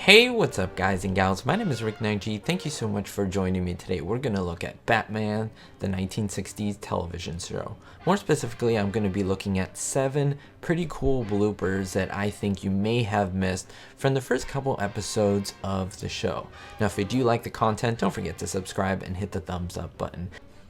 Hey, what's up guys and gals? My name is Rick 9G. Thank you so much for joining me today. We're going to look at Batman, the 1960s television show. More specifically, I'm going to be looking at 7 pretty cool bloopers that I think you may have missed from the first couple episodes of the show. Now, if you do like the content, don't forget to subscribe and hit the thumbs up button.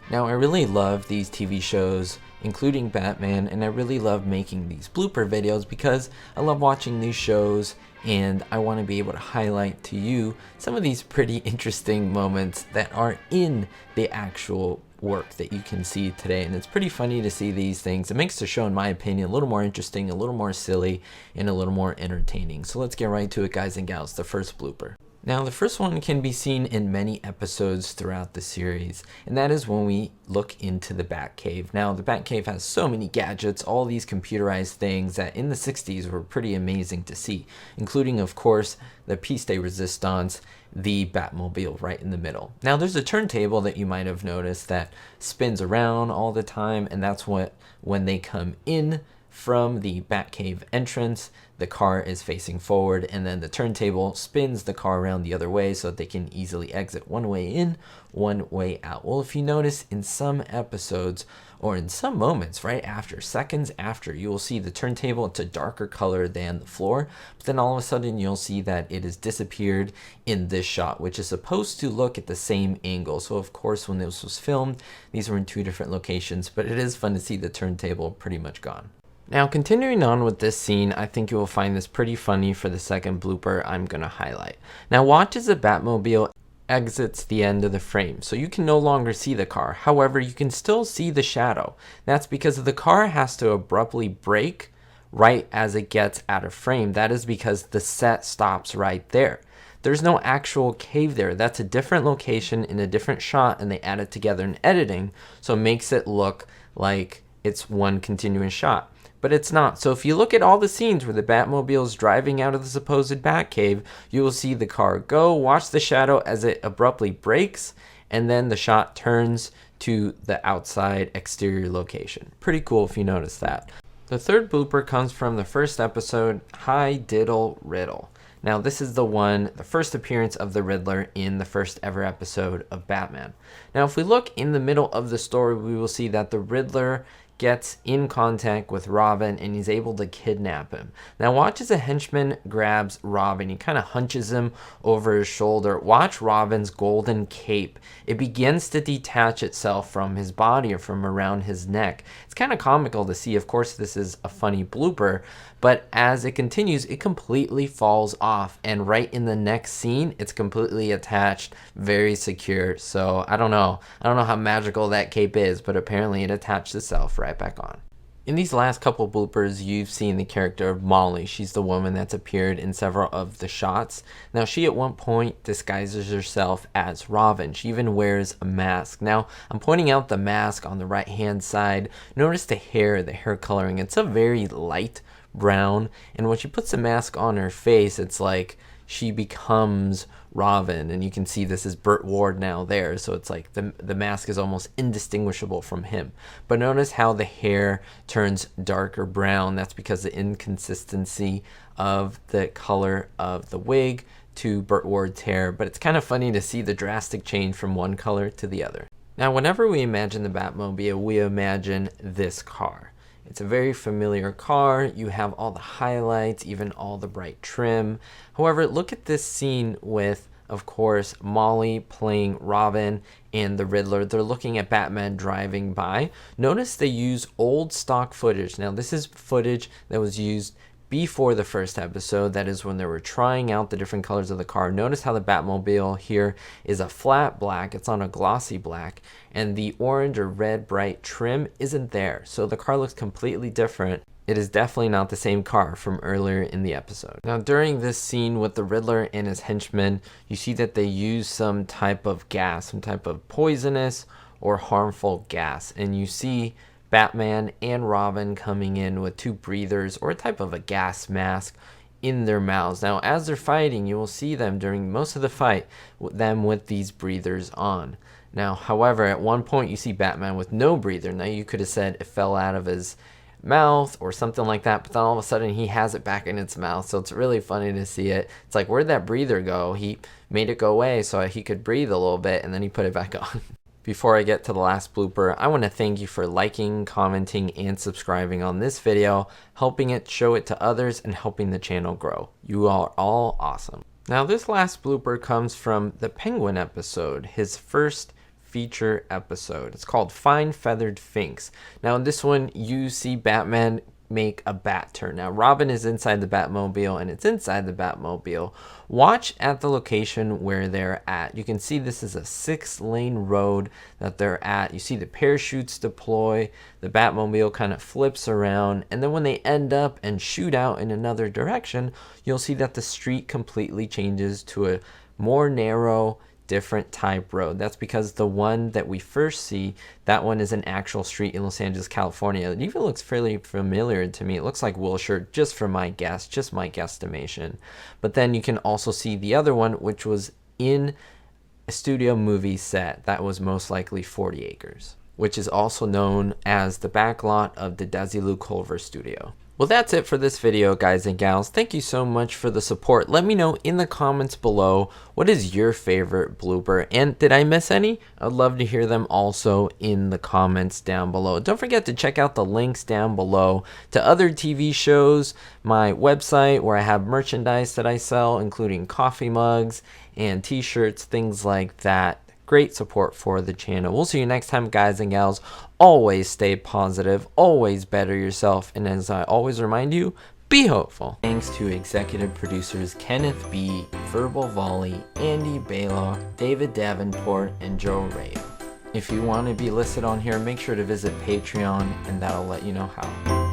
Now, I really love these TV shows, including Batman, and I really love making these blooper videos because I love watching these shows and I want to be able to highlight to you some of these pretty interesting moments that are in the actual work that you can see today. And it's pretty funny to see these things. It makes the show, in my opinion, a little more interesting, a little more silly, and a little more entertaining. So let's get right to it, guys and gals. The first blooper. Now, the first one can be seen in many episodes throughout the series, and that is when we look into the Batcave. Now, the Batcave has so many gadgets, all these computerized things that in the 60s were pretty amazing to see, including, of course, the piece de resistance, the Batmobile right in the middle. Now, there's a turntable that you might have noticed that spins around all the time, and that's when they come in from the Batcave entrance, the car is facing forward, and then the turntable spins the car around the other way so that they can easily exit one way in, one way out. Well, if you notice in some episodes, or in some moments right after, seconds after, you will see the turntable, it's a darker color than the floor, but then all of a sudden you'll see that it has disappeared in this shot, which is supposed to look at the same angle. So of course, when this was filmed, these were in 2 different locations, but it is fun to see the turntable pretty much gone. Now, continuing on with this scene, I think you will find this pretty funny for the second blooper I'm going to highlight. Now, watch as the Batmobile exits the end of the frame, so you can no longer see the car. However, you can still see the shadow. That's because the car has to abruptly brake right as it gets out of frame. That is because the set stops right there. There's no actual cave there. That's a different location in a different shot, and they add it together in editing, so it makes it look like it's one continuous shot. But it's not. So if you look at all the scenes where the Batmobile is driving out of the supposed Batcave, you will see the car go, watch the shadow as it abruptly brakes, and then the shot turns to the outside exterior location. Pretty cool if you notice that. The third blooper comes from the first episode, Hi Diddle Riddle. Now, this is the first appearance of the Riddler in the first ever episode of Batman. Now, if we look in the middle of the story, we will see that the Riddler gets in contact with Robin and he's able to kidnap him. Now watch as a henchman grabs Robin. He kind of hunches him over his shoulder. Watch Robin's golden cape. It begins to detach itself from his body or from around his neck. It's kind of comical to see. Of course, this is a funny blooper, but as it continues, it completely falls off, and right in the next scene, it's completely attached, very secure. So I don't know how magical that cape is, but apparently it attached itself right back on. In these last couple bloopers, you've seen the character of Molly. She's the woman that's appeared in several of the shots. Now, she at one point disguises herself as Robin. She even wears a mask. Now, I'm pointing out the mask on the right-hand side. Notice the hair coloring. It's a very light brown, and when she puts the mask on her face, it's like she becomes Robin, and you can see this is Burt Ward now there, so it's like the mask is almost indistinguishable from him. But notice how the hair turns darker brown. That's because the inconsistency of the color of the wig to Burt Ward's hair, but it's kind of funny to see the drastic change from one color to the other. Now, whenever we imagine the Batmobile, we imagine this car. It's a very familiar car. You have all the highlights, even all the bright trim. However, look at this scene with, of course, Molly playing Robin and the Riddler. They're looking at Batman driving by. Notice they use old stock footage. Now, this is footage that was used before the first episode. That is when they were trying out the different colors of the car. Notice how the Batmobile here is a flat black. It's on a glossy black, and the orange or red bright trim isn't there. So the car looks completely different. It is definitely not the same car from earlier in the episode. Now, during this scene with the Riddler and his henchmen, you see that they use some type of gas, some type of poisonous or harmful gas, and you see Batman and Robin coming in with 2 breathers or a type of a gas mask in their mouths. Now, as they're fighting, you will see them during most of the fight, them with these breathers on. Now, however, at one point you see Batman with no breather. Now, you could have said it fell out of his mouth or something like that, but then all of a sudden he has it back in its mouth. So it's really funny to see it. It's like, where'd that breather go? He made it go away so he could breathe a little bit, and then he put it back on. Before I get to the last blooper, I want to thank you for liking, commenting, and subscribing on this video, helping it show it to others and helping the channel grow. You are all awesome. Now this last blooper comes from the Penguin episode, his first feature episode. It's called Fine Feathered Finks. Now in this one, you see Batman make a bat turn. Now Robin is inside the Batmobile, and it's inside the Batmobile. Watch at the location where they're at. You can see this is a 6-lane road that they're at. You see the parachutes deploy, the Batmobile kind of flips around, and then when they end up and shoot out in another direction, you'll see that the street completely changes to a more narrow, different type road. That's because the one that we first see, that one is an actual street in Los Angeles, California. It even looks fairly familiar to me. It looks like Wilshire, just for my guess, just my guesstimation. But then you can also see the other one, which was in a studio movie set. That was most likely 40 acres, which is also known as the backlot of the Desilu Culver studio. Well, that's it for this video, guys and gals. Thank you so much for the support. Let me know in the comments below, what is your favorite blooper? And did I miss any? I'd love to hear them also in the comments down below. Don't forget to check out the links down below to other TV shows, my website where I have merchandise that I sell, including coffee mugs and t-shirts, things like that. Great support for the channel. We'll see you next time, guys and gals. Always stay positive, always better yourself, and as I always remind you, be hopeful. Thanks to executive producers Kenneth B., Verbal Volley, Andy Baylor, David Davenport, and Joe Rayo. If you want to be listed on here, make sure to visit Patreon, and that'll let you know how.